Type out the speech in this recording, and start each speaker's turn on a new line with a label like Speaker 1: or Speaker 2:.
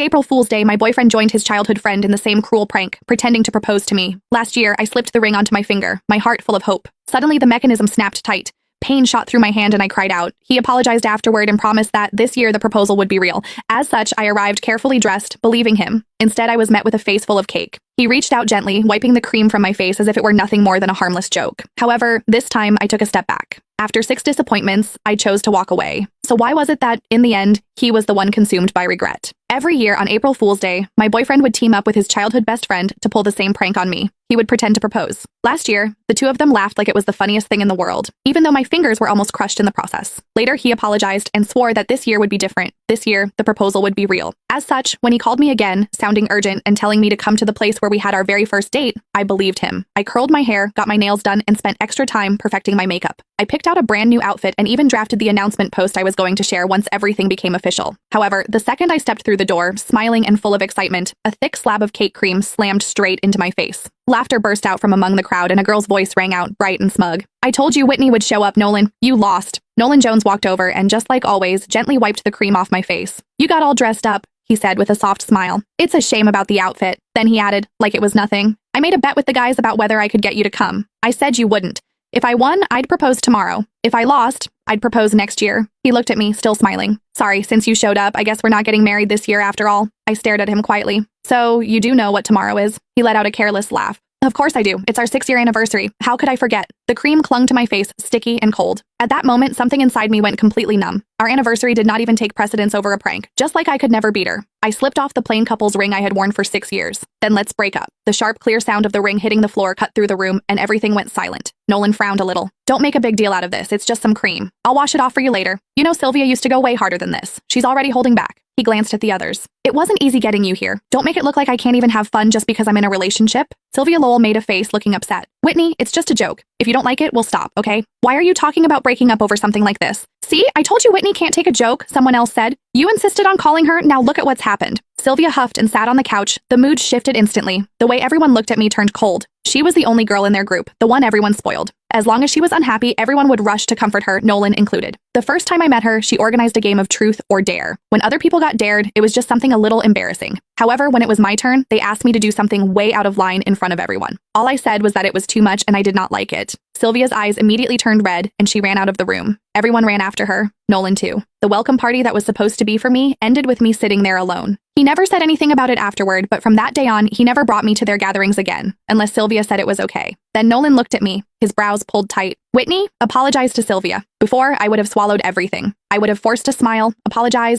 Speaker 1: Every April Fool's Day, my boyfriend joined his childhood friend in the same cruel prank, pretending to propose to me. Last year, I slipped the ring onto my finger, my heart full of hope. Suddenly, the mechanism snapped tight. Pain shot through my hand and I cried out. He apologized afterward and promised that this year the proposal would be real. As such, I arrived carefully dressed, believing him. Instead, I was met with a face full of cake. He reached out gently, wiping the cream from my face as if it were nothing more than a harmless joke. However, this time I took a step back. After 6 disappointments, I chose to walk away. So why was it that, in the end, he was the one consumed by regret? Every year on April Fool's Day, my boyfriend would team up with his childhood best friend to pull the same prank on me. He would pretend to propose. Last year, the two of them laughed like it was the funniest thing in the world, even though my fingers were almost crushed in the process. Later, he apologized and swore that this year would be different. This year, the proposal would be real. As such, when he called me again, sounding urgent and telling me to come to the place where we had our very first date, I believed him. I curled my hair, got my nails done, and spent extra time perfecting my makeup. I picked out a brand new outfit and even drafted the announcement post I was going to share once everything became official. However, the second I stepped through the door, smiling and full of excitement, a thick slab of cake cream slammed straight into my face. Laughter burst out from among the crowd and a girl's voice rang out, bright and smug. "I told you Whitney would show up, Nolan. You lost." Nolan Jones walked over and, just like always, gently wiped the cream off my face. "You got all dressed up," he said with a soft smile. "It's a shame about the outfit." Then he added, like it was nothing, "I made a bet with the guys about whether I could get you to come. I said you wouldn't. If I won, I'd propose tomorrow. If I lost, I'd propose next year." He looked at me, still smiling. "Sorry, since you showed up, I guess we're not getting married this year after all." I stared at him quietly. "So, you do know what tomorrow is?" He let out a careless laugh. "Of course I do. It's our 6-year anniversary. How could I forget?" The cream clung to my face, sticky and cold. At that moment, something inside me went completely numb. Our anniversary did not even take precedence over a prank, just like I could never beat her. I slipped off the plain couple's ring I had worn for 6 years. "Then let's break up." The sharp, clear sound of the ring hitting the floor cut through the room, and everything went silent. Nolan frowned a little. "Don't make a big deal out of this. It's just some cream. I'll wash it off for you later. You know Sylvia used to go way harder than this. She's already holding back." He glanced at the others. "It wasn't easy getting you here. Don't make it look like I can't even have fun just because I'm in a relationship." Sylvia Lowell made a face, looking upset. "Whitney, it's just a joke. If you don't like it, we'll stop, okay? Why are you talking about breaking up over something like this?" "See, I told you Whitney can't take a joke," someone else said. "You insisted on calling her, now look at what's happened." Sylvia huffed and sat on the couch. The mood shifted instantly. The way everyone looked at me turned cold. She was the only girl in their group, the one everyone spoiled. As long as she was unhappy, everyone would rush to comfort her, Nolan included. The first time I met her, she organized a game of truth or dare. When other people got dared, it was just something a little embarrassing. However, when it was my turn, they asked me to do something way out of line in front of everyone. All I said was that it was too much and I did not like it. Sylvia's eyes immediately turned red and she ran out of the room. Everyone ran after her, Nolan too. The welcome party that was supposed to be for me ended with me sitting there alone. He never said anything about it afterward, but from that day on, he never brought me to their gatherings again, unless Sylvia said it was okay. Then Nolan looked at me, his brows pulled tight. "Whitney, apologize to Sylvia." Before, I would have swallowed everything. I would have forced a smile, apologized,